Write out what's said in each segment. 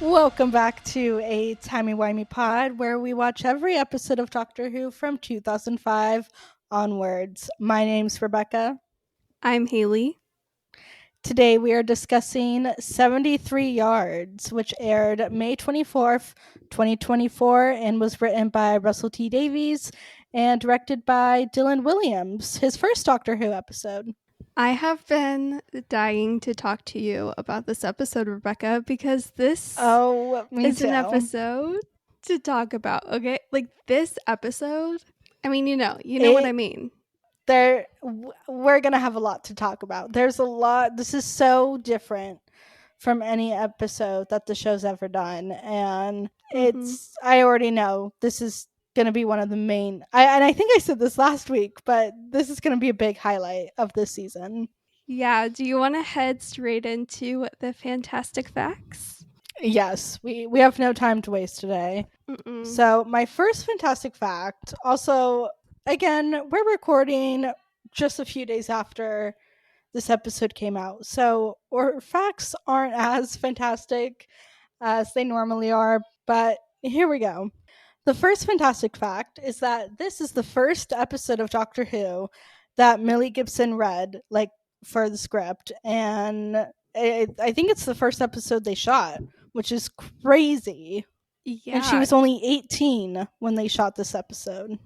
Welcome back to a Timey-Wimey pod where we watch every episode of Doctor Who from 2005 onwards. My name's Rebecca. I'm Haley. Today we are discussing 73 Yards, which aired May 24th, 2024 and was written by Russell T Davies and directed by Dylan Williams, his first Doctor Who episode. I have been dying to talk to you about this episode, Rebecca, because this is an episode to talk about, okay? Like, this episode, I mean, you know what I mean. We're going to have a lot to talk about. There's a lot. This is so different from any episode that the show's ever done. And I already know this is going to be one of the main, and I think I said this last week, but this is going to be a big highlight of this season. Yeah. Do you want to head straight into the fantastic facts? Yes, we have no time to waste today. So my first fantastic fact, also, again, we're recording just a few days after this episode came out, so our facts aren't as fantastic as they normally are, but here we go. The first fantastic fact is that this is the first episode of Doctor Who that Millie Gibson read, like, for the script, and I think it's the first episode they shot, which is crazy. Yeah. And she was only 18 when they shot this episode.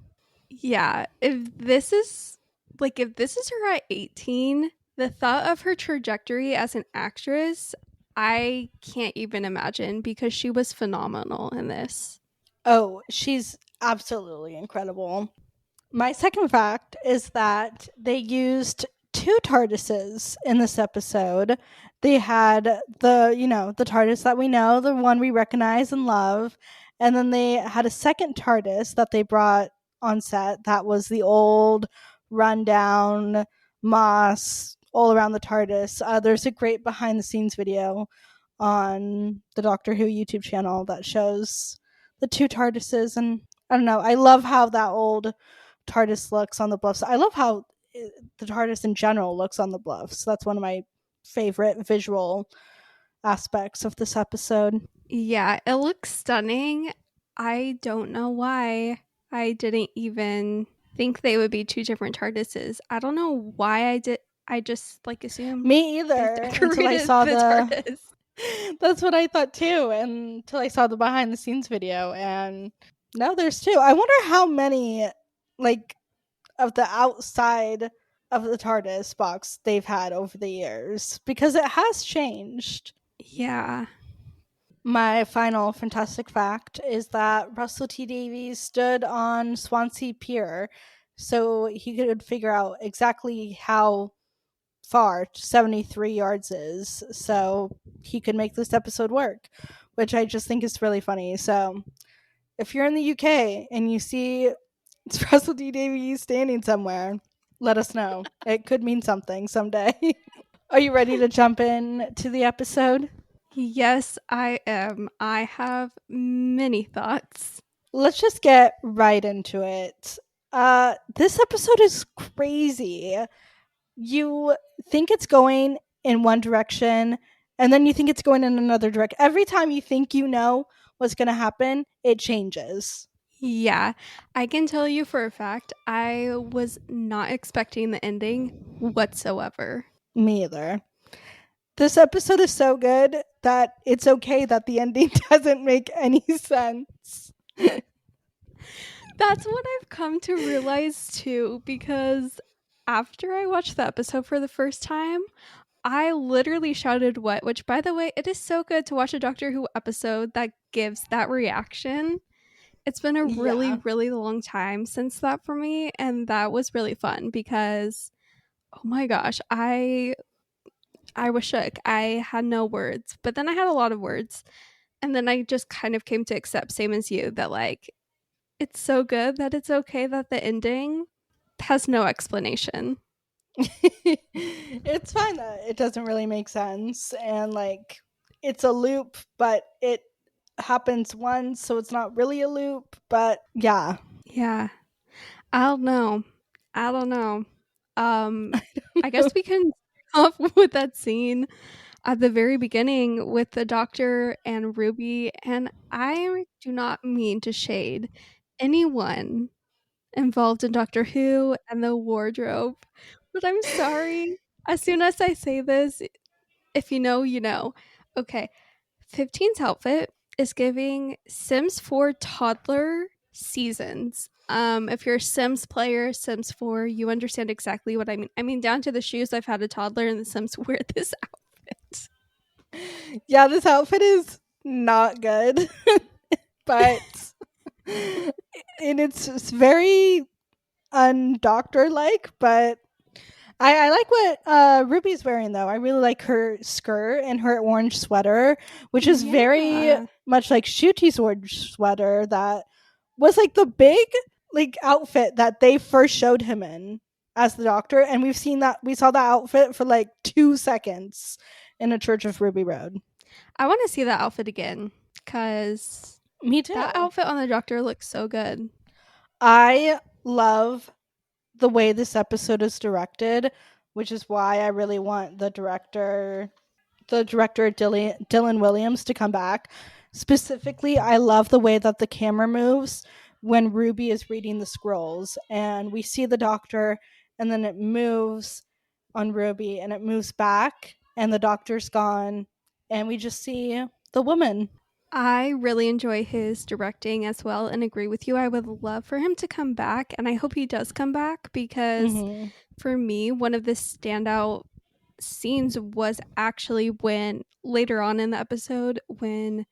Yeah. If this is her at 18, the thought of her trajectory as an actress, I can't even imagine, because she was phenomenal in this. Oh, she's absolutely incredible. My second fact is that they used 2 TARDISes in this episode. They had the TARDIS that we know, the one we recognize and love, and then they had a second TARDIS that they brought on set that was the old, rundown, moss all around the TARDIS. There's a great behind-the-scenes video on the Doctor Who YouTube channel that shows the 2 TARDISes, and I don't know, I love how that old TARDIS looks on the bluffs. I love how the TARDIS in general looks on the bluffs. That's one of my favorite visual aspects of this episode. Yeah, it looks stunning. I don't know why I didn't even think they would be 2 different TARDISes. I don't know why I just assumed. Me either. Until I saw the TARDIS. That's what I thought too, until I saw the behind the scenes video, and now there's 2. I wonder how many of the outside of the TARDIS box they've had over the years, because it has changed. Yeah. My final fantastic fact is that Russell T Davies stood on Swansea Pier so he could figure out exactly how far 73 yards is, so he could make this episode work, which I just think is really funny. So if you're in the UK and you see Russell T Davies standing somewhere, let us know. It could mean something someday. Are you ready to jump in to the episode? Yes, I am. I have many thoughts. Let's just get right into it. This episode is crazy. You think it's going in one direction, and then you think it's going in another direction. Every time you think you know what's going to happen, it changes. Yeah, I can tell you for a fact, I was not expecting the ending whatsoever. Me either. This episode is so good that it's okay that the ending doesn't make any sense. That's what I've come to realize too, because after I watched the episode for the first time, I literally shouted "what," which, by the way, it is so good to watch a Doctor Who episode that gives that reaction. It's been a really, really long time since that for me, and that was really fun because, oh my gosh, I was shook. I had no words, but then I had a lot of words, and then I just kind of came to accept, same as you, that it's so good that it's okay that the ending has no explanation. It's fine that it doesn't really make sense, and it's a loop, but it happens once, so it's not really a loop. But yeah, I don't know. I guess we can off with that scene at the very beginning with the doctor and Ruby, and I do not mean to shade anyone involved in Doctor Who and the wardrobe, but I'm sorry. As soon as I say this, if you know, you know. Okay, 15's outfit is giving Sims 4 toddler seasons. If you're a Sims player, Sims 4, you understand exactly what I mean. I mean, down to the shoes, I've had a toddler in The Sims wear this outfit. Yeah, this outfit is not good, but and it's very undoctor like, but I like what Ruby's wearing though. I really like her skirt and her orange sweater, which is very Yeah. much like Shuti's orange sweater that was like the big like outfit that they first showed him in as the doctor, and we saw that outfit for like 2 seconds in a Church of Ruby Road. I want to see that outfit again because Me too. that outfit on the doctor looks so good. I love the way this episode is directed, which is why I really want the director Dylan Williams to come back. Specifically, I love the way that the camera moves when Ruby is reading the scrolls and we see the doctor and then it moves on Ruby and it moves back and the doctor's gone and we just see the woman. I really enjoy his directing as well and agree with you. I would love for him to come back, and I hope he does come back because Mm-hmm. for me, one of the standout scenes was actually when later on in the episode when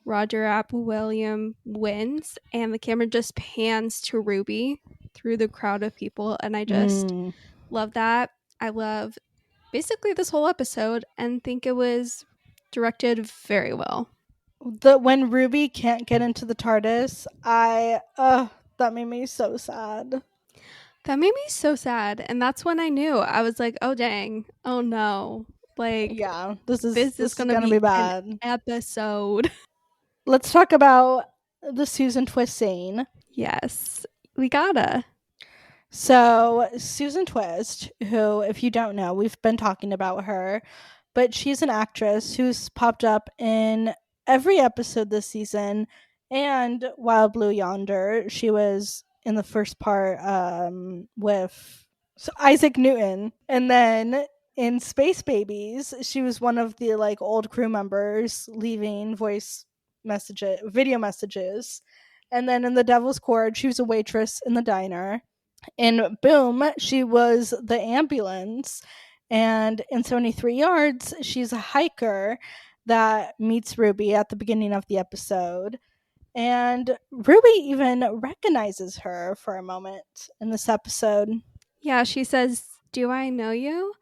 Roger App William wins and the camera just pans to Ruby through the crowd of people, and I just love that. I love basically this whole episode and think it was directed very well. The when Ruby can't get into the TARDIS, I that made me so sad. That made me so sad, and that's when I knew. I was like, "Oh dang. Oh no. Like Yeah, this is this is going to gonna be be an bad. episode." Let's talk about the Susan Twist scene. Yes. We gotta. So Susan Twist, who, if you don't know, we've been talking about her, but she's an actress who's popped up in every episode this season. And Wild Blue Yonder, she was in the first part with Isaac Newton, and then in Space Babies, she was one of the like old crew members leaving video messages. And then in The Devil's Cord, she was a waitress in the diner. In Boom, she was the ambulance. And in 73 Yards, she's a hiker that meets Ruby at the beginning of the episode. And Ruby even recognizes her for a moment in this episode. Yeah, she says, "Do I know you?"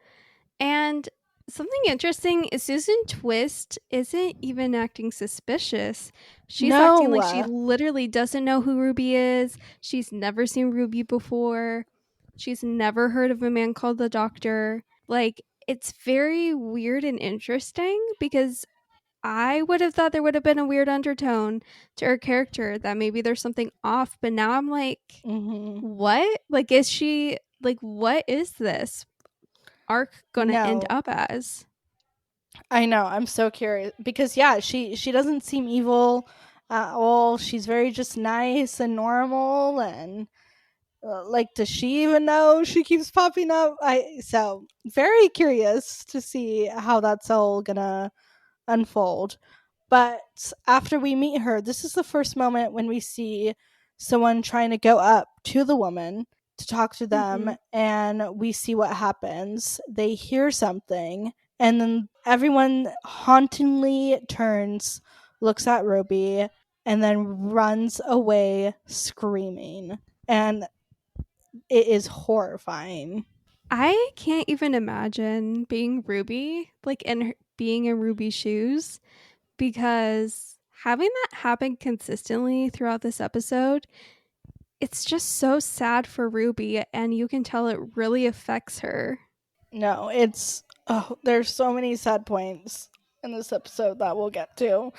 And something interesting is Susan Twist isn't even acting suspicious. She's acting like she No. literally doesn't know who Ruby is. She's never seen Ruby before. She's never heard of a man called the Doctor. Like, it's very weird and interesting because I would have thought there would have been a weird undertone to her character that maybe there's something off, but now I'm like, Mm-hmm. what? Like, is she like, what is this arc gonna end No. up as? I know. I'm so curious because yeah, she doesn't seem evil at all. She's very just nice and normal and like does she even know she keeps popping up? I so very curious to see how that's all gonna unfold. But after we meet her, this is the first moment when we see someone trying to go up to the woman to talk to them, Mhm. and we see what happens. They hear something, and then everyone hauntingly turns, looks at Ruby, and then runs away screaming. And it is horrifying. I can't even imagine being Ruby, like being in Ruby's shoes, because having that happen consistently throughout this episode, it's just so sad for Ruby, and you can tell it really affects her. No, there's so many sad points in this episode that we'll get to.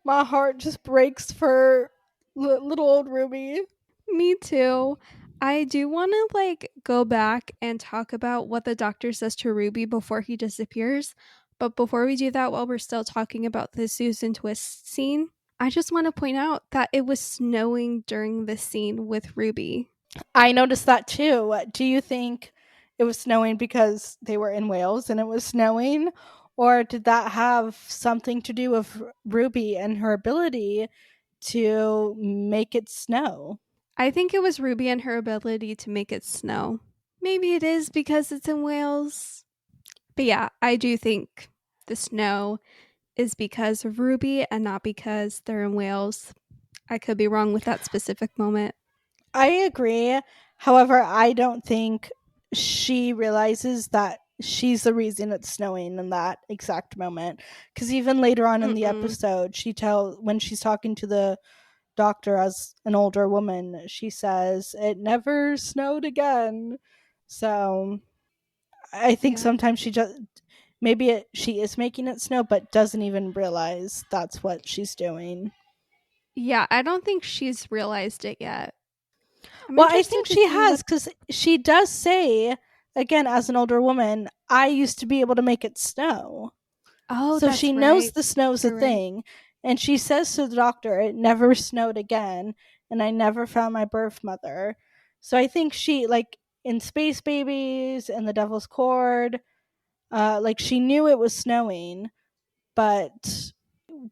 My heart just breaks for little old Ruby. Me too. I do want to like go back and talk about what the doctor says to Ruby before he disappears, But before we do that, while we're still talking about the Susan Twist scene, I just want to point out that it was snowing during this scene with Ruby. I noticed that too. Do you think it was snowing because they were in Wales and it was snowing? Or did that have something to do with Ruby and her ability to make it snow? I think it was Ruby and her ability to make it snow. Maybe it is because it's in Wales. But yeah, I do think the snow is because of Ruby and not because they're in Wales. I could be wrong with that specific moment. I agree. However, I don't think she realizes that she's the reason it's snowing in that exact moment. Because even later on in the Mm-mm. episode, when she's talking to the doctor as an older woman, she says it never snowed again. So I think Yeah. sometimes she is making it snow, but doesn't even realize that's what she's doing. Yeah, I don't think she's realized it yet. I'm Well, I interested think to she see what. has because she does say, again, as an older woman, I used to be able to make it snow. Oh, So she that's knows right. the snow's a You're right. thing. And she says to the doctor, it never snowed again. And I never found my birth mother. So I think she, like in Space Babies and The Devil's Cord, like she knew it was snowing, but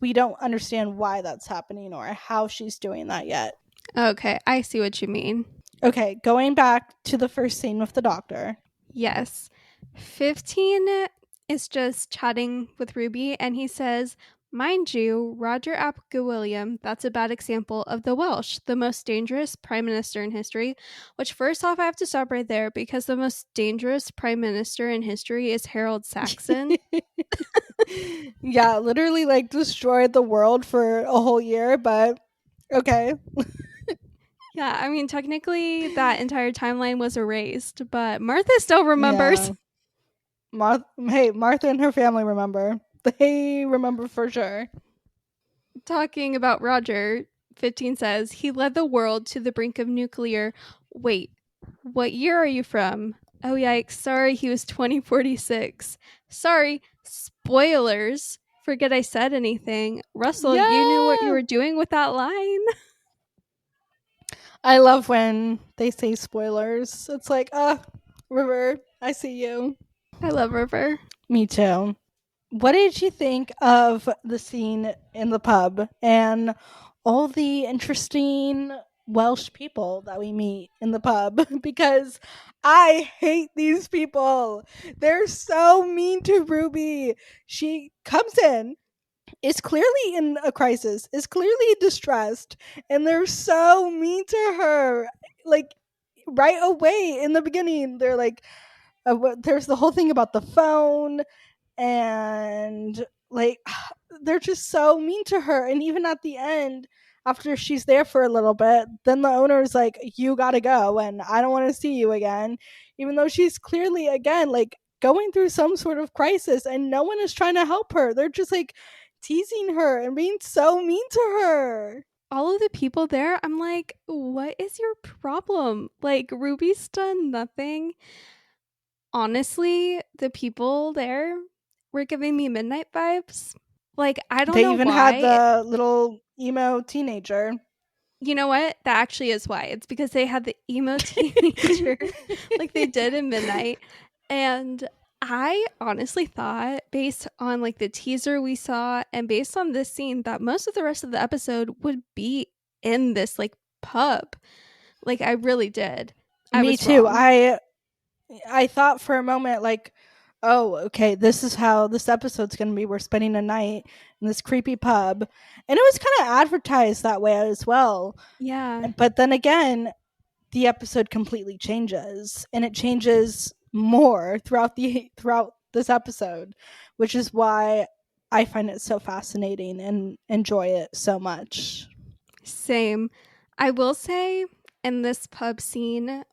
we don't understand why that's happening or how she's doing that yet. Okay, I see what you mean. Okay, going back to the first scene with the doctor. Yes. 15 is just chatting with Ruby, and he says, mind you, Roger Ap William, that's a bad example of the Welsh, the most dangerous prime minister in history. Which, first off, I have to stop right there because the most dangerous prime minister in history is Harold Saxon. Yeah, literally like destroyed the world for a whole year, but okay. Yeah, I mean, technically, that entire timeline was erased, but Martha still remembers. Yeah. Hey, Martha and her family remember. They remember for sure. Talking about Roger, 15 says, he led the world to the brink of nuclear. Wait, what year are you from? Oh, yikes. Sorry, he was 2046. Sorry, spoilers. Forget I said anything. Russell, you knew what you Yeah. were doing with that line. I love when they say spoilers. It's like, River, I see you. I love River. Me too. What did you think of the scene in the pub and all the interesting Welsh people that we meet in the pub? Because I hate these people. They're so mean to Ruby. She comes in, is clearly in a crisis, is clearly distressed, and they're so mean to her. Like, right away in the beginning, they're like, there's the whole thing about the phone and like they're just so mean to her, and even at the end after she's there for a little bit, then the owner is like, you gotta go and I don't want to see you again, even though she's clearly again like going through some sort of crisis and no one is trying to help her. They're just like teasing her and being so mean to her. All of the people there, I'm like, what is your problem? Like, Ruby's done nothing. Honestly, the people there were giving me midnight vibes. Like, I don't They know even had why. the little emo teenager. You know what? That actually is why. It's because they had the emo teenager like they did in Midnight. And I honestly thought, based on like the teaser we saw and based on this scene, that most of the rest of the episode would be in this like pub. Like, I really did. I Me was too. wrong. I thought for a moment like, oh, okay, this is how this episode's going to be. We're spending a night in this creepy pub. And it was kind of advertised that way as well. Yeah. But then again, the episode completely changes, and it changes more throughout this episode, which is why I find it so fascinating and enjoy it so much. Same. I will say in this pub scene,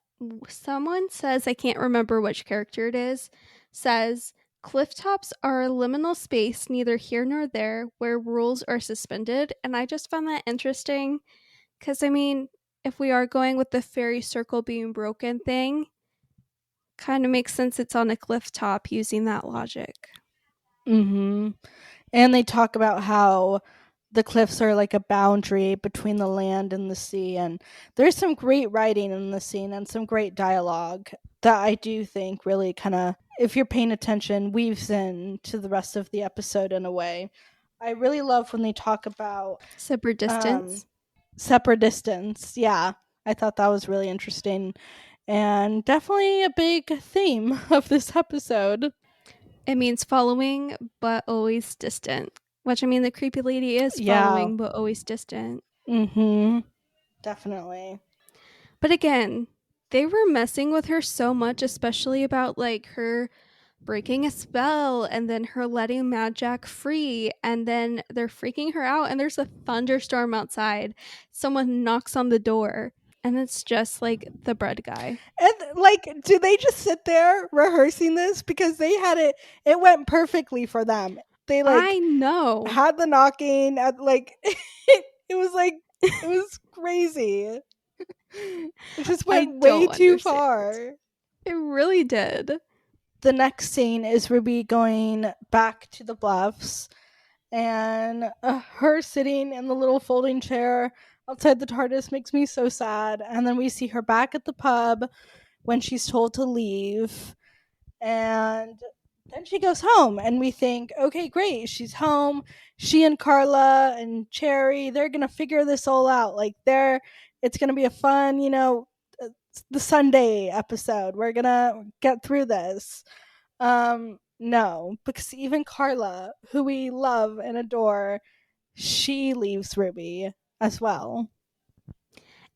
someone says, I can't remember which character it is, says, cliff tops are a liminal space neither here nor there where rules are suspended. And I just found that interesting because, I mean, if we are going with the fairy circle being broken thing, kind of makes sense it's on a cliff top using that logic. Mm-hmm. And they talk about how the cliffs are like a boundary between the land and the sea. And there's some great writing in the scene and some great dialogue that I do think really kind of, if you're paying attention, weaves in to the rest of the episode in a way. I really love when they talk about Separate um, distance. separate distance. Yeah, I thought that was really interesting and definitely a big theme of this episode. It means following, but always distant. Which, I mean, the creepy lady is Yeah. following, but always distant. Mm-hmm. Definitely. But again, they were messing with her so much, especially about like her breaking a spell and then her letting Mad Jack free, and then they're freaking her out and there's a thunderstorm outside. Someone knocks on the door and it's just like the bread guy. And like, do they just sit there rehearsing this because they had it went perfectly for them. They like I know. had the knocking at like it was like it was crazy. It just I went way don't too understand. far. It really did. The next scene is Ruby going back to the bluffs and her sitting in the little folding chair outside the TARDIS makes me so sad. And then we see her back at the pub when she's told to leave. And then she goes home, and we think, okay, great, she's home. She and Carla and Cherry, they're gonna figure this all out. Like, it's gonna be a fun, the Sunday episode. We're gonna get through this. No, because even Carla, who we love and adore, she leaves Ruby as well.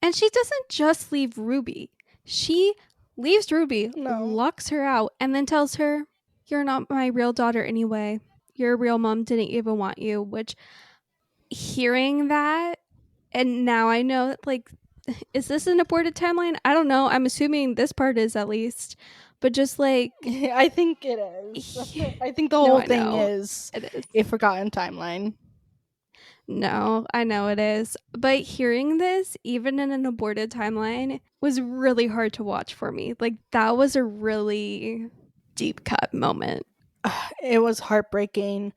And she doesn't just leave Ruby. She leaves Ruby, No. locks her out, and then tells her, "You're not my real daughter anyway. Your real mom didn't even want you." Which, hearing that, and now I know, like, is this an aborted timeline? I don't know. I'm assuming this part is, at least. But just like, I think it is. I think the No, whole I thing know. is It is. a forgotten timeline. No, I know it is. But hearing this, even in an aborted timeline, was really hard to watch for me. Like, that was a really deep cut moment. It was heartbreaking.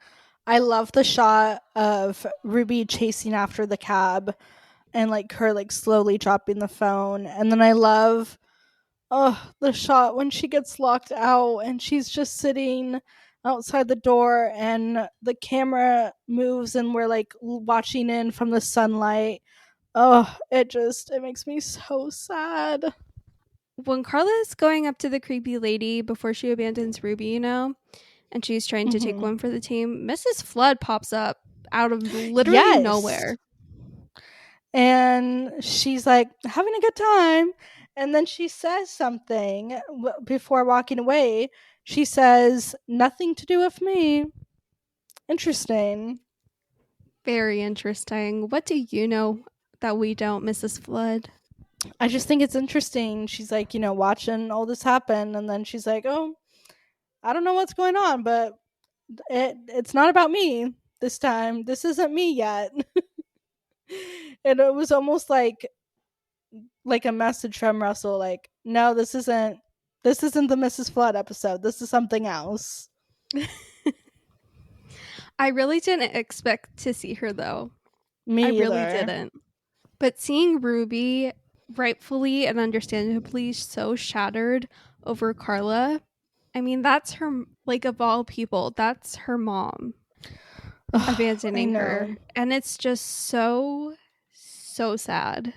I love the shot of Ruby chasing after the cab and like her like slowly dropping the phone. And then I love the shot when she gets locked out and she's just sitting outside the door and the camera moves and we're like watching in from the sunlight. It makes me so sad. When Carla is going up to the creepy lady before she abandons Ruby, and she's trying to take Mhm. one for the team, Mrs. Flood pops up out of literally Yes. nowhere. And she's like having a good time, and then she says something before walking away. She says, "Nothing to do with me." Interesting. Very interesting. What do you know that we don't, Mrs. Flood? I just think it's interesting. She's like, watching all this happen, and then she's like, "Oh, I don't know what's going on, but it's not about me this time. This isn't me yet." And it was almost like a message from Russell, like, "No, this isn't the Mrs. Flood episode. This is something else." I really didn't expect to see her, though. Me I either. really didn't. But seeing Ruby rightfully and understandably so shattered over Carla, I mean, that's her, like, of all people, that's her mom abandoning her. And it's just so sad.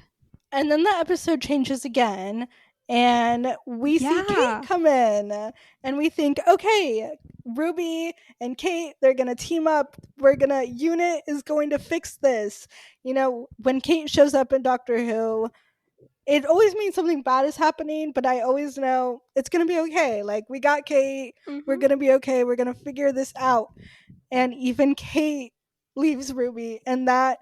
And then the episode changes again, and we see Kate come in, and we think, okay, Ruby and Kate, they're gonna team up. Unit is going to fix this. When Kate shows up in Doctor Who, it always means something bad is happening, but I always know it's gonna be okay. Like, we got Kate, we're gonna be okay, we're gonna figure this out. And even Kate leaves Ruby, and that,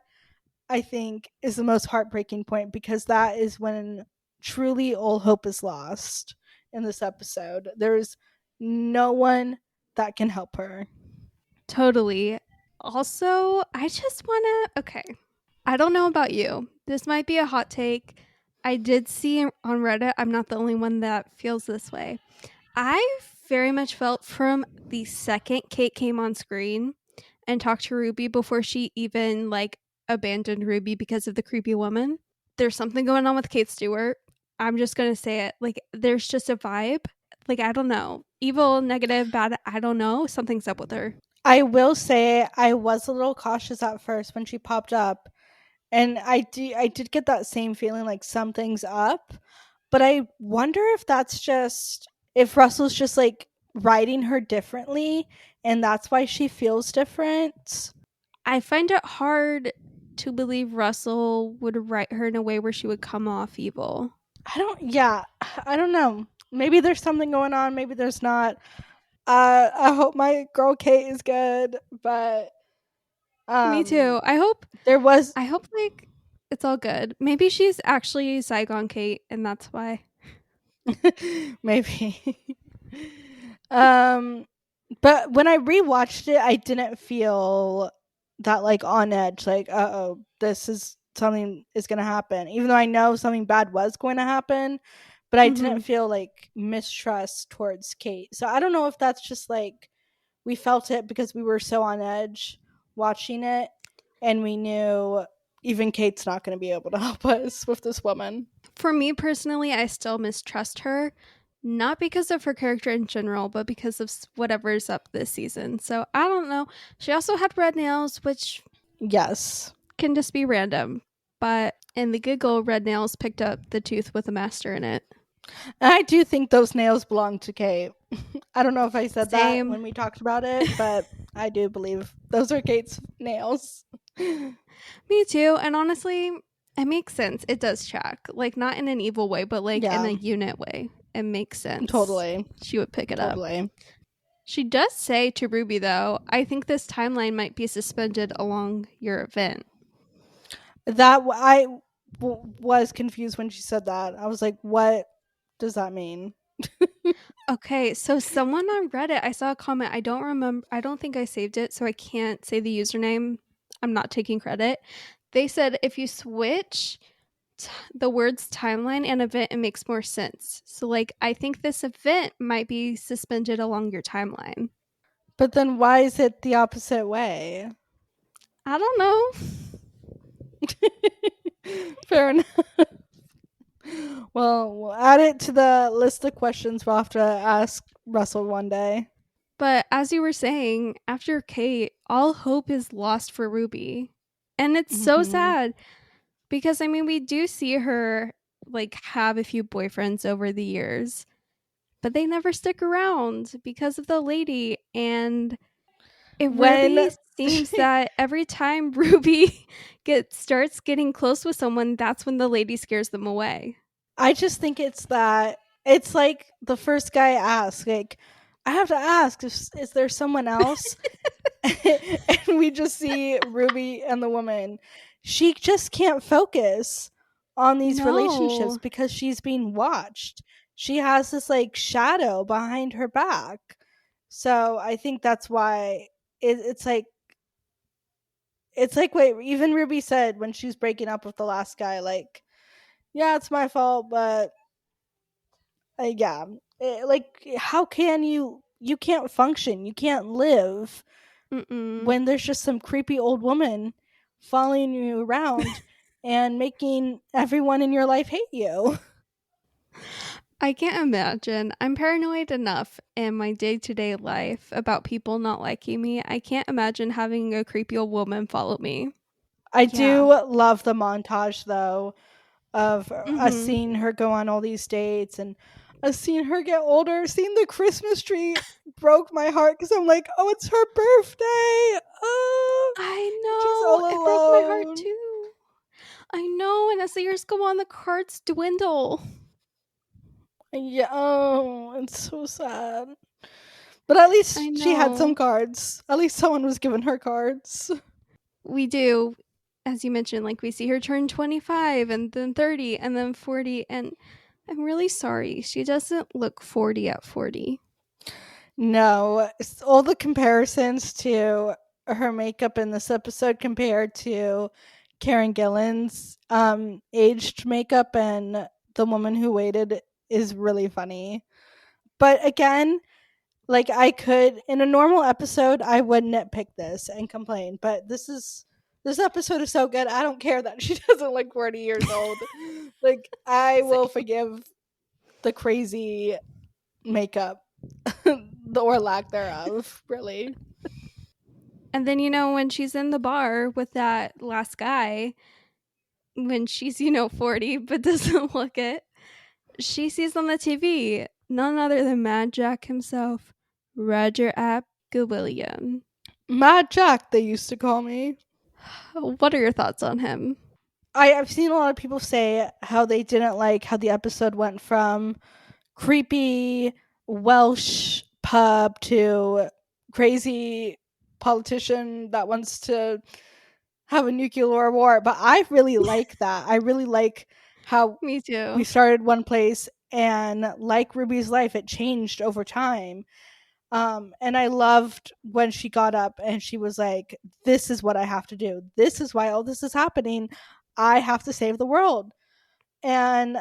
I think, is the most heartbreaking point, because that is when truly all hope is lost in this episode. There's no one that can help her. Totally. Also, I just want to, okay, I don't know about you. This might be a hot take. I did see on Reddit, I'm not the only one that feels this way. I very much felt from the second Kate came on screen and talked to Ruby before she even like abandoned Ruby because of the creepy woman. There's something going on with Kate Stewart. I'm just gonna say it. Like, there's just a vibe. Like, I don't know. Evil, negative, bad, I don't know. Something's up with her. I will say I was a little cautious at first when she popped up, and I did get that same feeling like something's up, but I wonder if that's just if Russell's just like writing her differently and that's why she feels different. I find it hard to believe Russell would write her in a way where she would come off evil. I don't know. Maybe there's something going on, maybe there's not. I hope my girl Kate is good, but Me too. I hope there was like it's all good. Maybe she's actually Saigon Kate and that's why. maybe. But when I rewatched it, I didn't feel that like on edge, like, oh, this is something is gonna happen. Even though I know something bad was going to happen, but I didn't feel like mistrust towards Kate. So I don't know if that's just like we felt it because we were so on edge watching it, and we knew even Kate's not going to be able to help us with this woman. For me personally, I still mistrust her, not because of her character in general, but because of whatever's up this season. So I don't know. She also had red nails, which Yes, can just be random. But in the giggle, red nails picked up the tooth with a master in it. and I do think those nails belong to Kate. I don't know if I said Same. that when we talked about it, but I do believe those are Kate's nails. Me too. And honestly, it makes sense. It does track. Like, not in an evil way, but like in a unit way. It makes sense. Totally. She would pick it up. Totally. She does say to Ruby, though, I think this timeline might be suspended along your event. That I was confused when she said that. I was like, what does that mean? Okay, so someone on Reddit, I saw a comment. I don't think I saved it, so I can't say the username. I'm not taking credit. They said if you switch the words timeline and event, it makes more sense. So, like, I think this event might be suspended along your timeline. But then why is it the opposite way? I don't know. Fair enough. Well, we'll add it to the list of questions we'll have to ask Russell one day. But as you were saying, after Kate, all hope is lost for Ruby. And it's so sad because, I mean, we do see her like have a few boyfriends over the years, but they never stick around because of the lady. And it really seems that every time Ruby starts getting close with someone, that's when the lady scares them away. I just think it's that it's like the first guy asked, like, I have to ask, is there someone else? And we just see Ruby and the woman. She just can't focus on these relationships because she's being watched. She has this like shadow behind her back. So I think that's why it's like what even Ruby said when she was breaking up with the last guy, like, yeah, it's my fault, but like, how can you can't function, you can't live when there's just some creepy old woman following you around and making everyone in your life hate you. I can't imagine. I'm paranoid enough in my day-to-day life about people not liking me. I can't imagine having a creepy old woman follow me. I do love the montage, though, of us seeing her go on all these dates and us seeing her get older. Seeing the Christmas tree broke my heart because I'm like, oh, it's her birthday. Oh, I know. She's all alone. It broke my heart too. I know. And as the years go on, the cards dwindle. Yeah, oh, it's so sad. But at least she had some cards. At least someone was giving her cards. We do. As you mentioned, like, we see her turn 25 and then 30 and then 40. And I'm really sorry. She doesn't look 40 at 40. No. All the comparisons to her makeup in this episode compared to Karen Gillan's aged makeup and The Woman Who Waited is really funny. But again, Like, I could, in a normal episode, I would nitpick this and complain, but this episode is so good. I don't care that she doesn't look 40 years old. Like, I will forgive the crazy makeup or lack thereof, really. And then, when she's in the bar with that last guy, when she's, 40 but doesn't look it, she sees on the TV none other than Mad Jack himself, Roger Ap Gawilliam. Mad Jack, they used to call me. What are your thoughts on him? I've seen a lot of people say how they didn't like how the episode went from creepy Welsh pub to crazy politician that wants to have a nuclear war, but I really like that. I really like how Me too. we started one place, and like Ruby's life, it changed over time. And I loved when she got up and she was like, this is what I have to do. This is why all this is happening. I have to save the world. And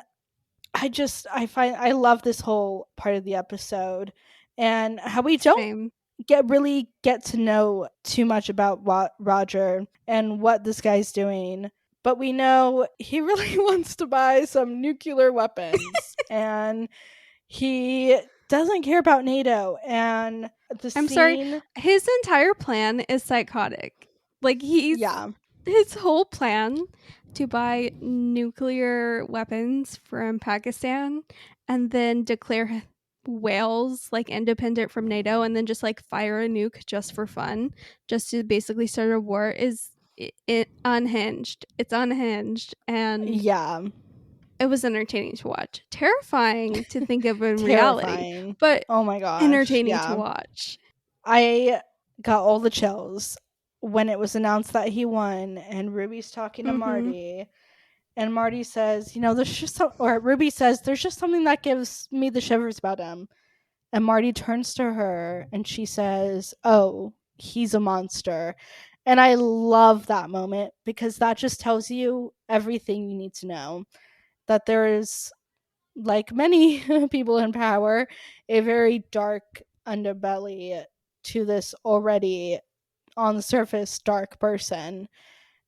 I love this whole part of the episode, and how we don't Same. get to know too much about Roger and what this guy's doing. But we know he really wants to buy some nuclear weapons and he doesn't care about NATO. And sorry, his entire plan is psychotic. Like, his whole plan to buy nuclear weapons from Pakistan and then declare Wales like independent from NATO and then just like fire a nuke just for fun, just to basically start a war, is it unhinged. It's unhinged, and it was entertaining to watch. Terrifying to think of in reality, but oh my gosh, entertaining to watch. I got all the chills when it was announced that he won, and Ruby's talking to Marty, and Marty says, there's just Ruby says, there's just something that gives me the shivers about him. And Marty turns to her and she says, oh, he's a monster. And I love that moment, because that just tells you everything you need to know. That there is, like many people in power, a very dark underbelly to this already on the surface dark person.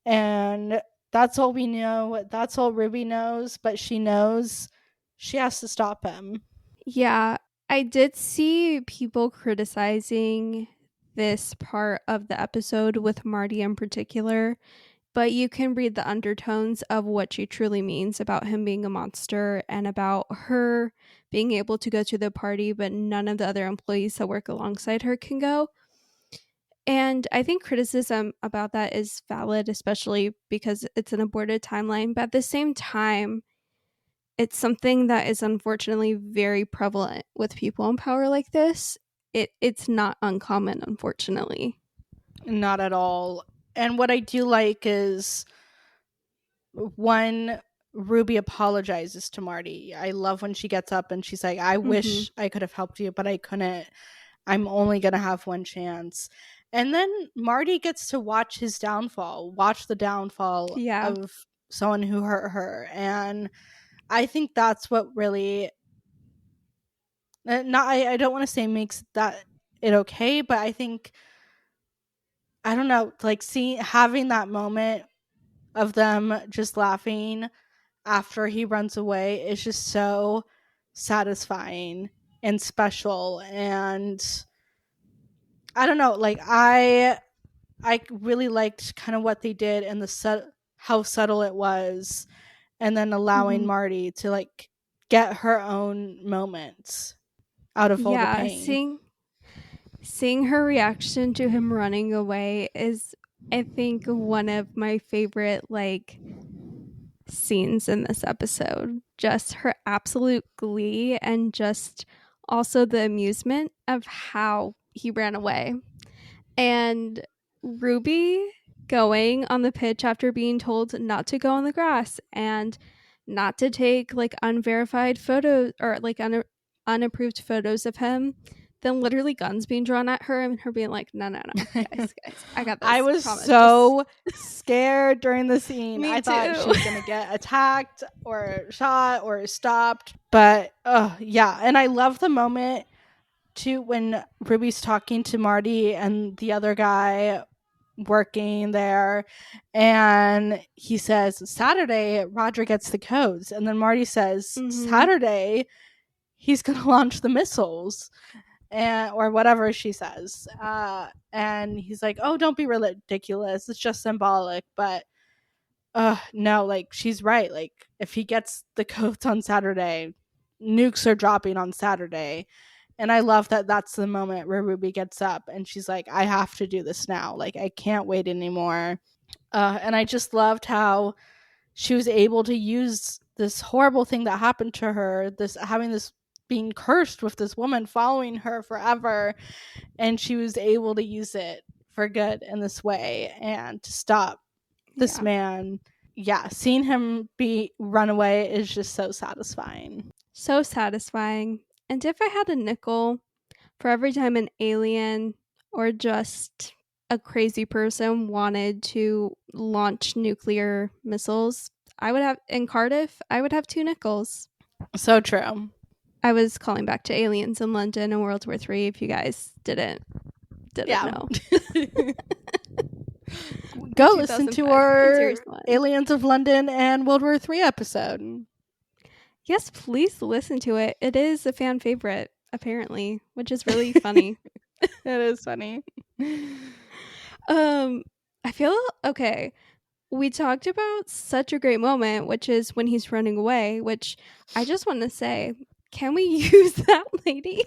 And that's all we know. That's all Ruby knows, but she knows she has to stop him. Yeah, I did see people criticizing this part of the episode with Marty in particular, but you can read the undertones of what she truly means about him being a monster and about her being able to go to the party, but none of the other employees that work alongside her can go. And I think criticism about that is valid, especially because it's an aborted timeline. But at the same time, it's something that is unfortunately very prevalent with people in power like this. It's not uncommon, unfortunately. Not at all. And what I do like is when Ruby apologizes to Marty. I love when she gets up and she's like, I wish I could have helped you, but I couldn't. I'm only going to have one chance. And then Marty gets to watch his downfall, watch the downfall of someone who hurt her. And I think that's what really, I don't want to say makes that it okay, but I think, I don't know, like having that moment of them just laughing after he runs away is just so satisfying and special. And I don't know, like I really liked kind of what they did and how subtle it was, and then allowing Marty to like get her own moments out of all the pain. Seeing her reaction to him running away is, I think, one of my favorite like scenes in this episode. Just her absolute glee, and just also the amusement of how he ran away. And Ruby going on the pitch after being told not to go on the grass and not to take like unverified photos or like unapproved photos of him, then literally guns being drawn at her and her being like, no, guys, I got this. I was so scared during the scene. I thought she was going to get attacked or shot or stopped. But yeah, and I love the moment to when Ruby's talking to Marty and the other guy working there, and he says Saturday Roger gets the codes, and then Marty says Saturday he's gonna launch the missiles, and or whatever she says, and he's like, oh, don't be ridiculous, it's just symbolic. But no, like, she's right. Like, if he gets the codes on Saturday, nukes are dropping on Saturday. And I love that that's the moment where Ruby gets up and she's like, I have to do this now. Like, I can't wait anymore. And I just loved how she was able to use this horrible thing that happened to her, this having this being cursed with this woman following her forever. And she was able to use it for good in this way and to stop this man. Yeah, seeing him be run away is just so satisfying. So satisfying. And if I had a nickel for every time an alien or just a crazy person wanted to launch nuclear missiles, I would have, in Cardiff, I would have 2 nickels. So true. I was calling back to aliens in London in World War III, if you guys didn't know. Go listen to our Aliens of London and World War III episode. Yes, please listen to it. It is a fan favorite, apparently, which is really funny. It is funny. I feel okay. We talked about such a great moment, which is when he's running away, which I just want to say, can we use that lady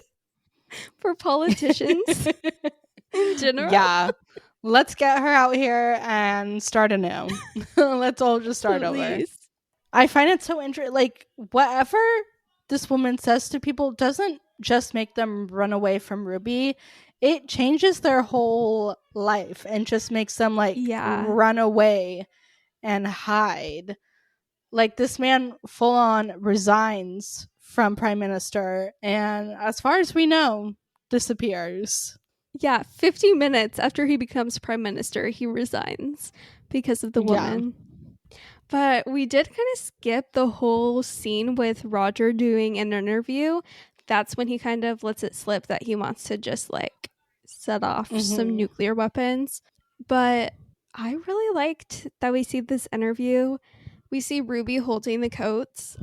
for politicians in general? Yeah. Let's get her out here and start anew. Let's all just start over. I find it so interesting. Like, whatever this woman says to people doesn't just make them run away from Ruby. It changes their whole life and just makes them, like, run away and hide. Like, this man full on resigns from Prime Minister and, as far as we know, disappears. Yeah, 50 minutes after he becomes Prime Minister, he resigns because of the woman. Yeah. But we did kind of skip the whole scene with Roger doing an interview. That's when he kind of lets it slip that he wants to just, like, set off some nuclear weapons. But I really liked that we see this interview. We see Ruby holding the coats,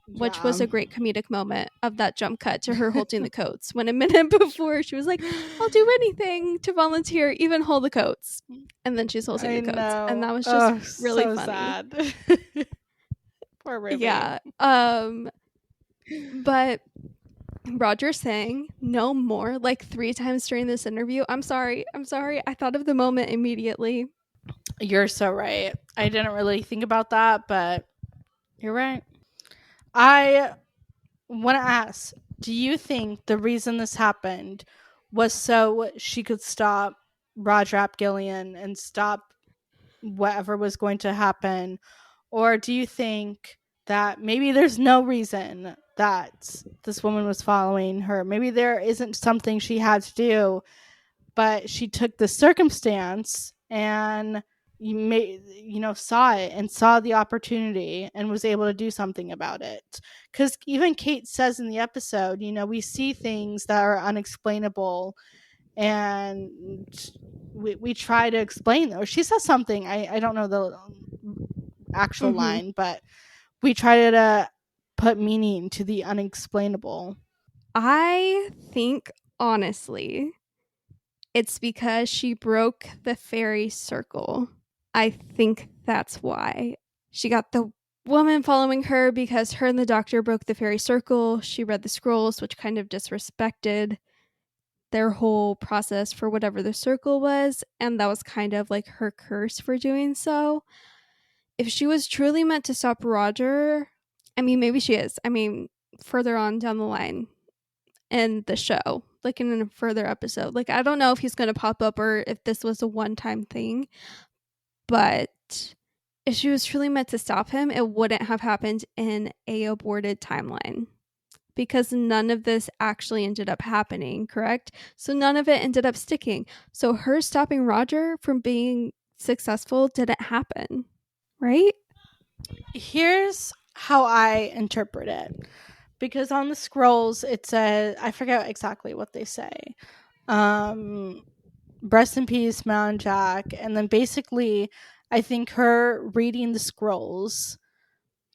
which was a great comedic moment of that jump cut to her holding the coats. When a minute before she was like, I'll do anything to volunteer, even hold the coats. And then she's holding the coats. And that was just really funny. Sad. Poor Ruby. Yeah. But Roger saying no more like 3 times during this interview. I'm sorry. I thought of the moment immediately. You're so right. I didn't really think about that, but you're right. I want to ask, do you think the reason this happened was so she could stop Roger Ap Gillion and stop whatever was going to happen? Or do you think that maybe there's no reason that this woman was following her? Maybe there isn't something she had to do, but she took the circumstance and saw it and saw the opportunity and was able to do something about it. Because even Kate says in the episode, we see things that are unexplainable and we try to explain those. She says something, I don't know the actual line, but we try to put meaning to the unexplainable. I think, honestly, it's because she broke the fairy circle. I think that's why. She got the woman following her because her and the doctor broke the fairy circle. She read the scrolls, which kind of disrespected their whole process for whatever the circle was. And that was kind of like her curse for doing so. If she was truly meant to stop Roger, I mean, maybe she is. I mean, further on down the line in the show, like in a further episode. Like, I don't know if he's going to pop up or if this was a one-time thing. But if she was truly meant to stop him, it wouldn't have happened in a aborted timeline. Because none of this actually ended up happening, correct? So none of it ended up sticking. So her stopping Roger from being successful didn't happen. Right? Here's how I interpret it. because on the scrolls it says, I forget exactly what they say. Rest in peace, Mount Jack. And then basically, I think her reading the scrolls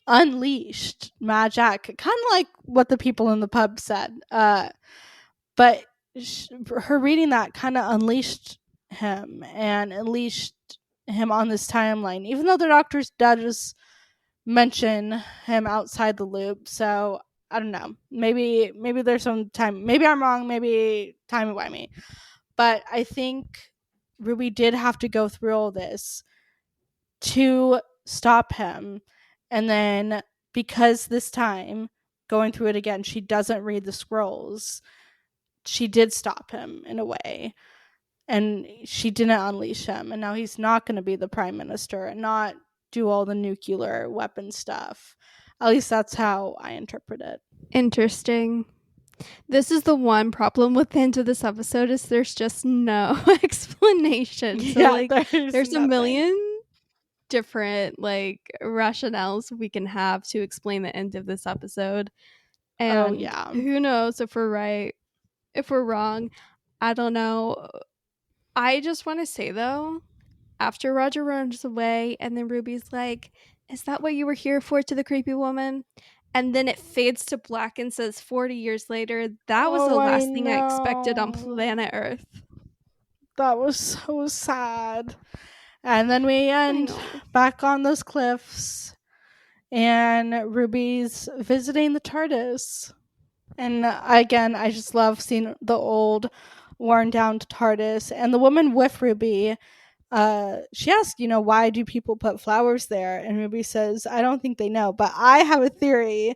unleashed Mad Jack, kind of like what the people in the pub said. But her reading that kind of unleashed him and unleashed him on this timeline, even though the doctor does mention him outside the loop. So I don't know. Maybe there's some time. Maybe I'm wrong. Maybe time by me. But I think Ruby did have to go through all this to stop him. And then because this time, going through it again, she doesn't read the scrolls, she did stop him in a way. And she didn't unleash him. And now he's not going to be the prime minister and not do all the nuclear weapon stuff. At least that's how I interpret it. Interesting. This is the one problem with the end of this episode is there's just no explanation. So Yeah, like there's a nothing. million different like rationales we can have to explain the end of this episode. And who knows if we're right, if we're wrong. I don't know. I just want to say though, after Roger runs away and then Ruby's like, "Is that what you were here for?" to the creepy woman? And then it fades to black and says 40 years later. That was the last thing I expected on planet Earth. That was so sad. And then we end back on those cliffs and Ruby's visiting the TARDIS. And again, I just love seeing the old worn down TARDIS. And the woman with Ruby, she asked, why do people put flowers there? And Ruby says, I don't think they know, but I have a theory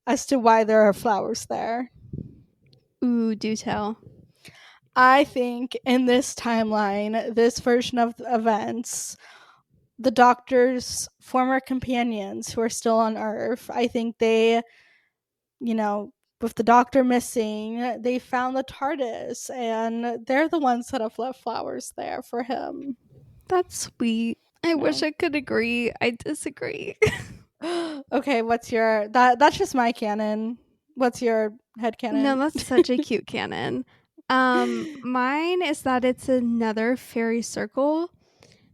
as to why there are flowers there. Ooh, do tell. I think in this timeline, this version of events, the Doctor's former companions who are still on Earth, I think they, with the Doctor missing, they found the TARDIS and they're the ones that have left flowers there for him. That's sweet. I wish I could agree. I disagree. Okay, what's your... That's just my canon. What's your headcanon? No, that's such a cute canon. Mine is that it's another fairy circle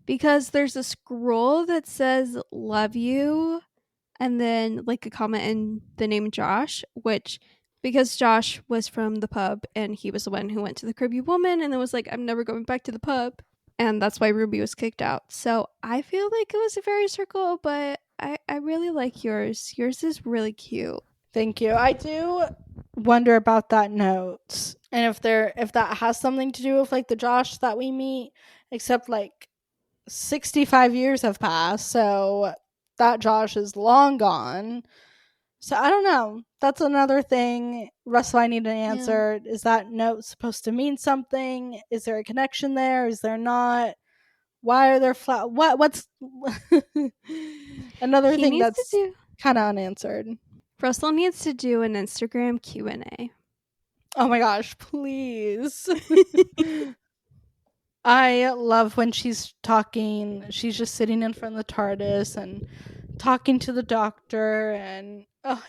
because there's a scroll that says love you and then like a comment in the name Josh, which because Josh was from the pub and he was the one who went to the creepy woman and then was like, I'm never going back to the pub. And that's why Ruby was kicked out. So I feel like it was a fairy circle, but I really like yours. Yours is really cute. Thank you. I do wonder about that note and if that has something to do with like the Josh that we meet, except like 65 years have passed, so that Josh is long gone. So I don't know. That's another thing, Russell, I need an answer. Yeah. Is that note supposed to mean something? Is there a connection there? Is there not? Why are there what's another thing that's kind of unanswered? Russell needs to do an Instagram Q&A. Oh my gosh, please. I love when she's talking. She's just sitting in front of the TARDIS and talking to the Doctor, and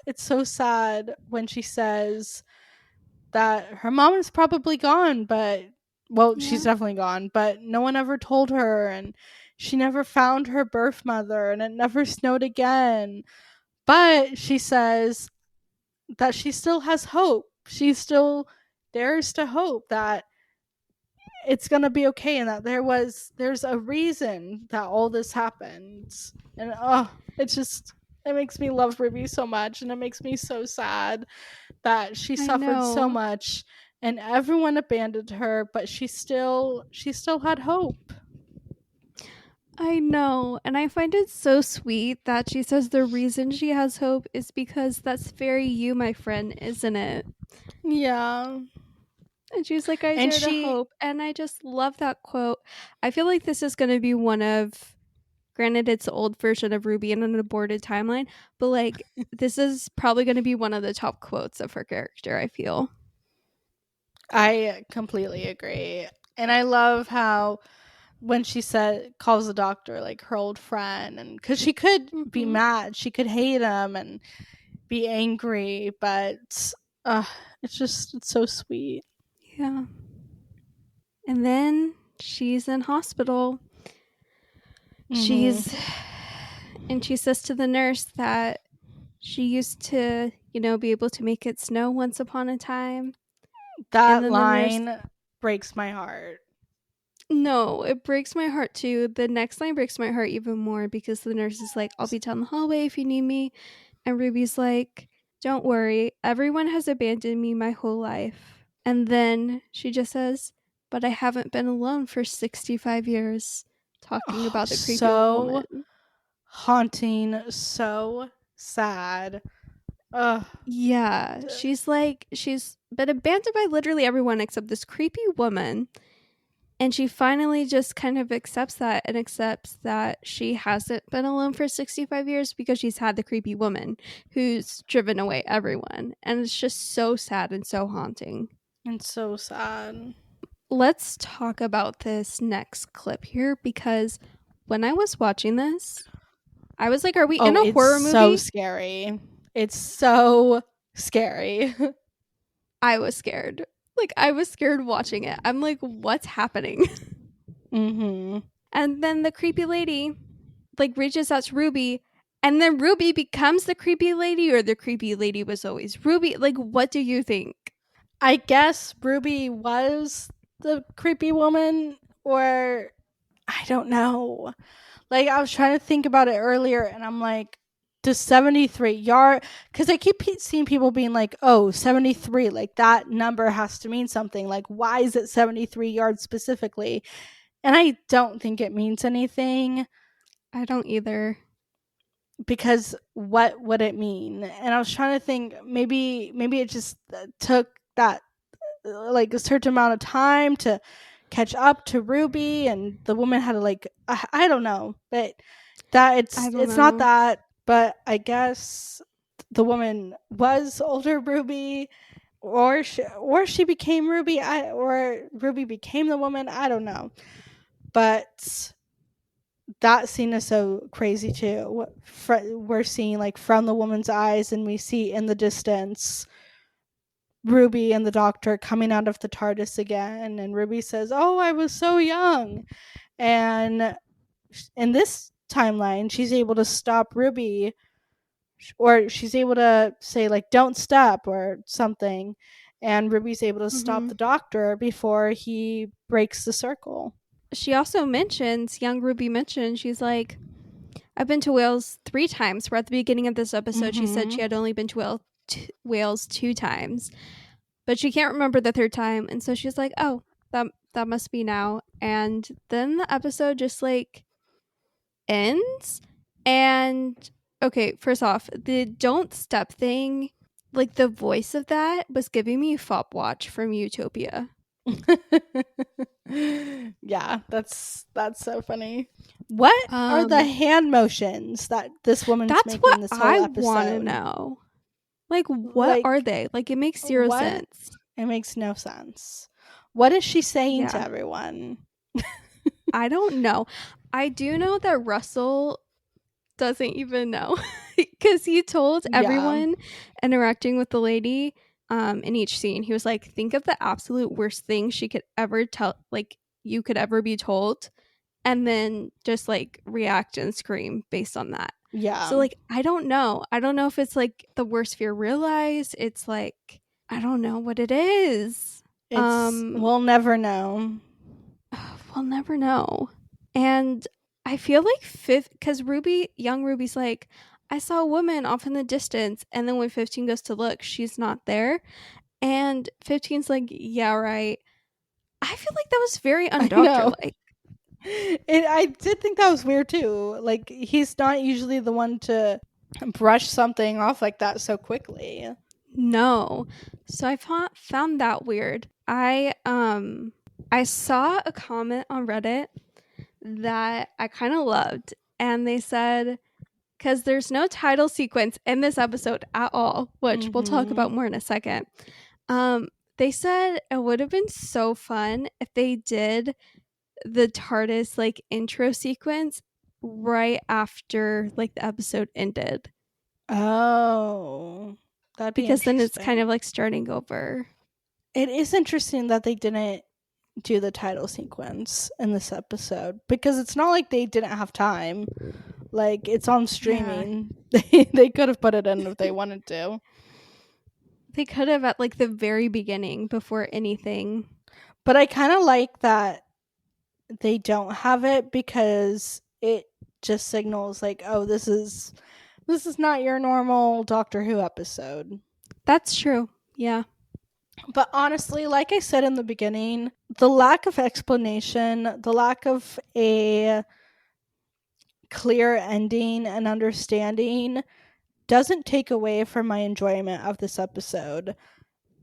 it's so sad when she says that her mom is probably gone, but she's definitely gone, but no one ever told her, and she never found her birth mother, and it never snowed again. But she says that she still has hope. She still dares to hope that it's gonna be okay and that there's a reason that all this happens. And it makes me love Ruby so much, and it makes me so sad that she suffered so much and everyone abandoned her, but she still had hope. I know, and I find it so sweet that she says the reason she has hope is because that's very you, my friend, isn't it? Yeah. And she's like, I dare to hope. And I just love that quote. I feel like this is going to be one of, granted it's the old version of Ruby in an aborted timeline, but like this is probably going to be one of the top quotes of her character, I feel. I completely agree. And I love how when she calls the Doctor like her old friend, and because she could be mad, she could hate him, and be angry, but it's so sweet. Yeah. And then she's in hospital. Mhm. And she says to the nurse that she used to, be able to make it snow once upon a time. And That then the nurse, line breaks my heart. no, it breaks my heart too. The next line breaks my heart even more because the nurse is like, I'll be down the hallway if you need me. And Ruby's like, don't worry, everyone has abandoned me my whole life. And then she just says, but I haven't been alone for 65 years, talking about the creepy old So woman. haunting, so sad. Ugh. Yeah, she's like, she's been abandoned by literally everyone except this creepy woman. And she finally just kind of accepts that and accepts that she hasn't been alone for 65 years because she's had the creepy woman who's driven away everyone. And it's just so sad and so haunting. And so sad. Let's talk about this next clip here because when I was watching this, I was like, are we in a horror movie? So scary. It's so scary. I was scared. Like, I was scared watching it. I'm like, what's happening? Mm-hmm. And then the creepy lady, like, reaches out to Ruby, and then Ruby becomes the creepy lady, or the creepy lady was always Ruby. Like, what do you think? I guess Ruby was the creepy woman, or I don't know. Like, I was trying to think about it earlier, and I'm like, does 73 yard? Because I keep seeing people being like, oh, 73, like that number has to mean something. Like, why is it 73 yards specifically? And I don't think it means anything. I don't either. Because what would it mean? And I was trying to think, maybe it just took that like a certain amount of time to catch up to Ruby, and the woman had to like I don't know, but that it's not that, but I guess the woman was older Ruby, or she became Ruby, or Ruby became the woman. I don't know, but that scene is so crazy too. We're seeing like from the woman's eyes, and we see in the distance Ruby and the doctor coming out of the TARDIS again, and Ruby says, "Oh, I was so young." And in this timeline, she's able to stop Ruby, or she's able to say like, "Don't stop" or something, and Ruby's able to stop the doctor before he breaks the circle. She also mentions, young Ruby mentions, she's like, I've been to Wales 3 times. Where at the beginning of this episode, she said she had only been to Wales 2 times. But she can't remember the 3rd time. And so she's like, oh, that must be now. And then the episode just like ends. And okay, first off, the don't step thing, like the voice of that was giving me Fop Watch from Utopia. Yeah, that's so funny. What are the hand motions that this woman's making what this whole episode? I want to know. Like, what are they? Like, it makes 0 sense. It makes no sense. What is she saying to everyone? I don't know. I do know that Russell doesn't even know because he told everyone interacting with the lady in each scene, he was like, think of the absolute worst thing she could ever tell, like you could ever be told, and then just like react and scream based on that. Yeah. So like, I don't know if it's like the worst fear realized. It's like, I don't know what it is. We'll never know. We'll never know. And I feel like because young Ruby's like, I saw a woman off in the distance, and then when 15 goes to look, she's not there. And 15's like, yeah, right. I feel like that was very undoctor-like. I did think that was weird too. Like, he's not usually the one to brush something off like that so quickly. No. So I found that weird. I saw a comment on Reddit that I kind of loved, and they said, because there's no title sequence in this episode at all, which we'll talk about more in a second. They said it would have been so fun if they did the TARDIS like intro sequence right after like the episode ended. Oh, that'd be because then it's kind interesting. of like starting over. It is interesting that they didn't do the title sequence in this episode because it's not like they didn't have time. Like, it's on Yeah. streaming. They could have put it in if they wanted to. They could have at like the very beginning before anything. But I kind of like that they don't have it because it just signals like, oh, this is not your normal Doctor Who episode. That's true. Yeah. But honestly, like I said in the beginning, the lack of explanation, the lack of a clear ending and understanding doesn't take away from my enjoyment of this episode.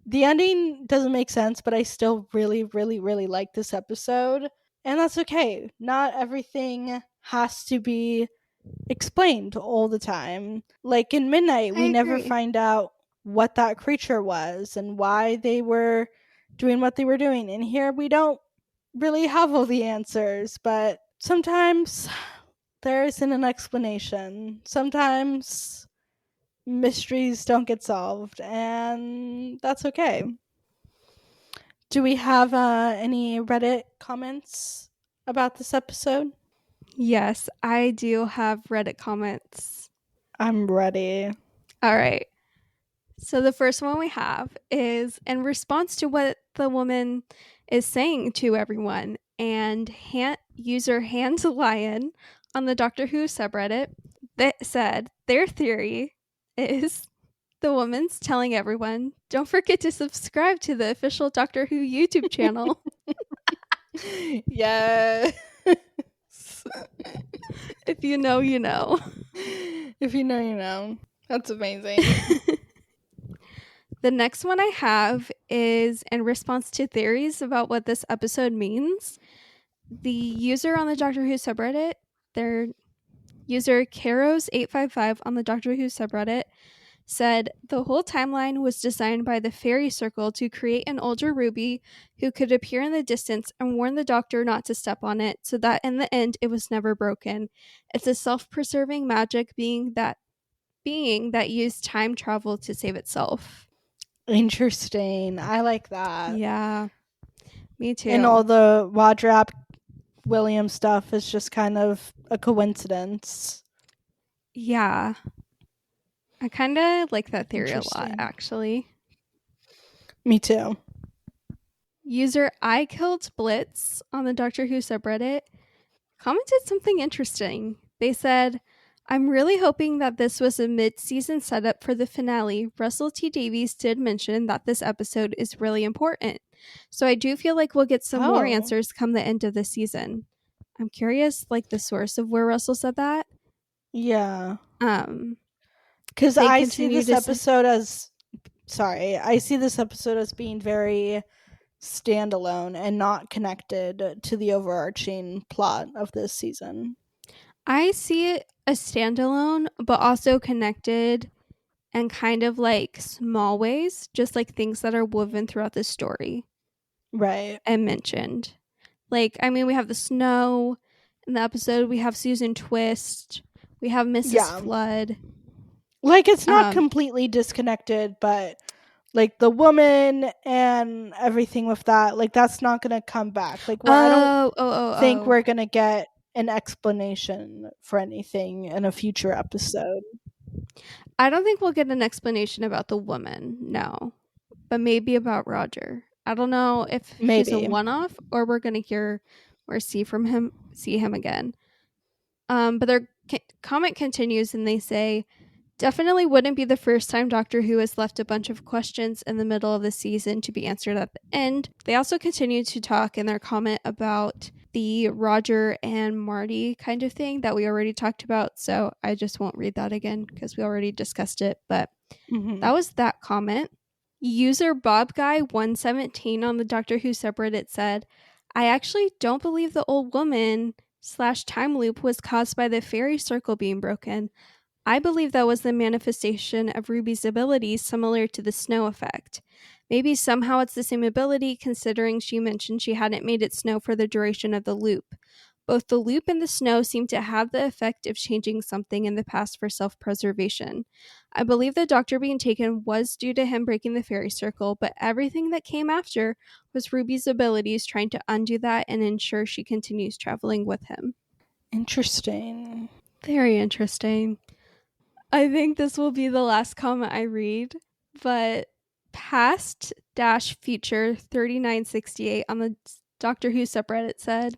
The ending doesn't make sense, but I still really, really, really like this episode. And that's okay. Not everything has to be explained all the time. Like in Midnight, I we never agree. find out what that creature was and why they were doing what they were doing. And here we don't really have all the answers, but sometimes there isn't an explanation. Sometimes mysteries don't get solved, and that's okay. Do we have any Reddit comments about this episode? Yes, I do have Reddit comments. I'm ready. All right. So the first one we have is in response to what the woman is saying to everyone, and user Hands Lion on the Doctor Who subreddit that said their theory is the woman's telling everyone, don't forget to subscribe to the official Doctor Who YouTube channel. Yeah. If you know, you know. If you know, you know. That's amazing. The next one I have is in response to theories about what this episode means. The user on the Doctor Who subreddit, their user Karos855 on the Doctor Who subreddit, said the whole timeline was designed by the Fairy Circle to create an older Ruby who could appear in the distance and warn the Doctor not to step on it, so that in the end it was never broken. It's a self-preserving magic being that used time travel to save itself. Interesting. I like that. Yeah, me too. And all the Roger Williams stuff is just kind of a coincidence. Yeah. I kind of like that theory a lot, Interesting. actually. Me too. User I Killed Blitz on the Doctor Who subreddit commented something interesting. They said, I'm really hoping that this was a mid-season setup for the finale. Russell T Davies did mention that this episode is really important. So I do feel like we'll get some more answers come the end of the season. I'm curious, like, the source of where Russell said that. Yeah. Because I see this episode as being very standalone and not connected to the overarching plot of this season. I see it as standalone, but also connected and kind of like small ways, just like things that are woven throughout the story. Right. And mentioned. Like, I mean, we have the snow in the episode, we have Susan Twist, we have Mrs. Flood. Like, it's not completely disconnected, but like the woman and everything with that, like that's not gonna come back. Like, I don't think we're gonna get an explanation for anything in a future episode. I don't think we'll get an explanation about the woman, no, but maybe about Roger. I don't know if he's a one-off or we're gonna hear or see him again. But their comment continues and they say, definitely wouldn't be the first time Doctor Who has left a bunch of questions in the middle of the season to be answered at the end. They also continue to talk in their comment about the Roger and Marty kind of thing that we already talked about, so I just won't read that again because we already discussed it, but that was that comment. User BobGuy117 on the Doctor Who subreddit said, I actually don't believe the old woman / time loop was caused by the fairy circle being broken. I believe that was the manifestation of Ruby's ability similar to the snow effect. Maybe somehow it's the same ability considering she mentioned she hadn't made it snow for the duration of the loop. Both the loop and the snow seem to have the effect of changing something in the past for self-preservation. I believe the doctor being taken was due to him breaking the fairy circle, but everything that came after was Ruby's abilities trying to undo that and ensure she continues traveling with him. Interesting. Very interesting. I think this will be the last comment I read, but past-future 3968 on the Doctor Who subreddit said,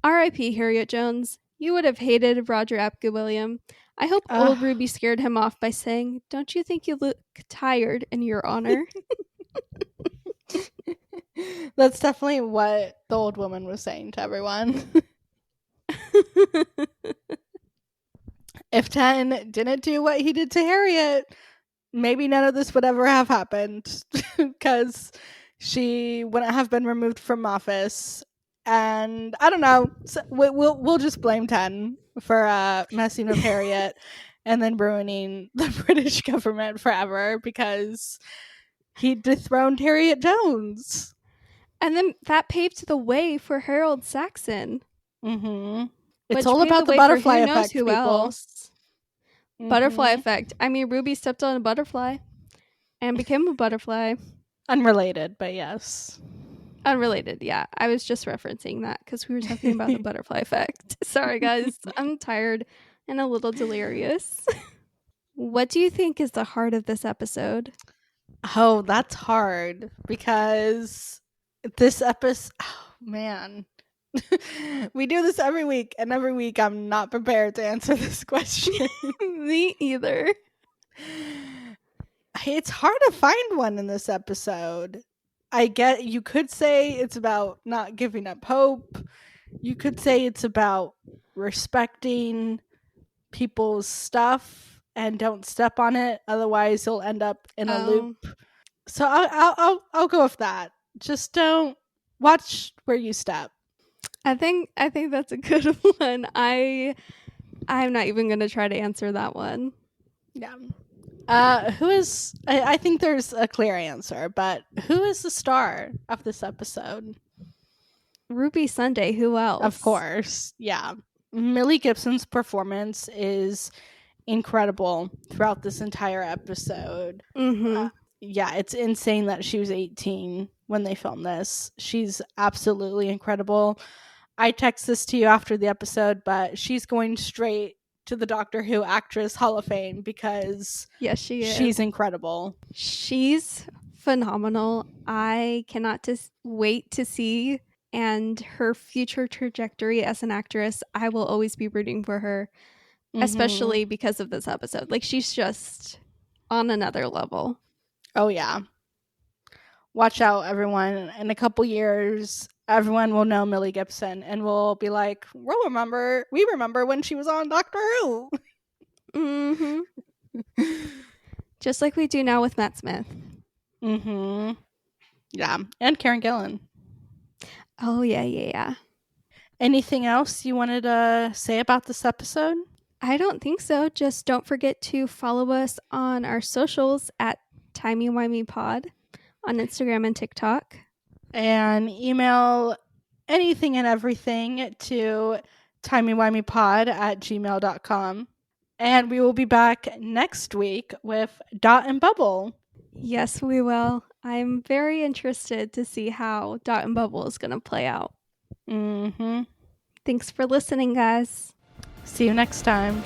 R.I.P. Harriet Jones. You would have hated Roger Apke William. I hope old Ruby scared him off by saying, "Don't you think you look tired, in your honor?" That's definitely what the old woman was saying to everyone. If 10 didn't do what he did to Harriet, maybe none of this would ever have happened, because she wouldn't have been removed from office. And I don't know, so we'll just blame 10 for messing with Harriet and then ruining the British government forever because he dethroned Harriet Jones. And then that paved the way for Harold Saxon. Mm-hmm. It's all about the butterfly effect, who people. Else. Mm-hmm. Butterfly effect. I mean, Ruby stepped on a butterfly and became a butterfly. Unrelated, but yes. Unrelated, yeah. I was just referencing that because we were talking about the butterfly effect. Sorry, guys. I'm tired and a little delirious. What do you think is the heart of this episode? Oh, that's hard because this episode... Oh, man. We do this every week, and every week I'm not prepared to answer this question. Me either. It's hard to find one in this episode. I get you could say it's about not giving up hope. You could say it's about respecting people's stuff and don't step on it, otherwise you'll end up in a loop. So I'll go with that. Just don't watch where you step. I think that's a good one. I'm not even going to try to answer that one. Yeah. Who is... I think there's a clear answer, but who is the star of this episode? Ruby Sunday. Who else? Of course. Yeah. Millie Gibson's performance is incredible throughout this entire episode. Mm-hmm. Yeah, it's insane that she was 18 when they filmed this. She's absolutely incredible. I text this to you after the episode, but she's going straight to the Doctor Who Actress Hall of Fame because yes, she is. She's incredible. She's phenomenal. I cannot wait to see, and her future trajectory as an actress. I will always be rooting for her, especially because of this episode. Like, she's just on another level. Oh, yeah. Watch out, everyone. In a couple years, everyone will know Millie Gibson and will be like, we remember when she was on Doctor Who. Mm-hmm. Just like we do now with Matt Smith. Mm-hmm. Yeah. And Karen Gillan. Oh, yeah. Anything else you wanted to say about this episode? I don't think so. Just don't forget to follow us on our socials at TimeyWimeyPod on Instagram and TikTok. And email anything and everything to timeywimeypod@gmail.com. And we will be back next week with Dot and Bubble. Yes, we will. I'm very interested to see how Dot and Bubble is going to play out. Mm-hmm. Thanks for listening, guys. See you next time.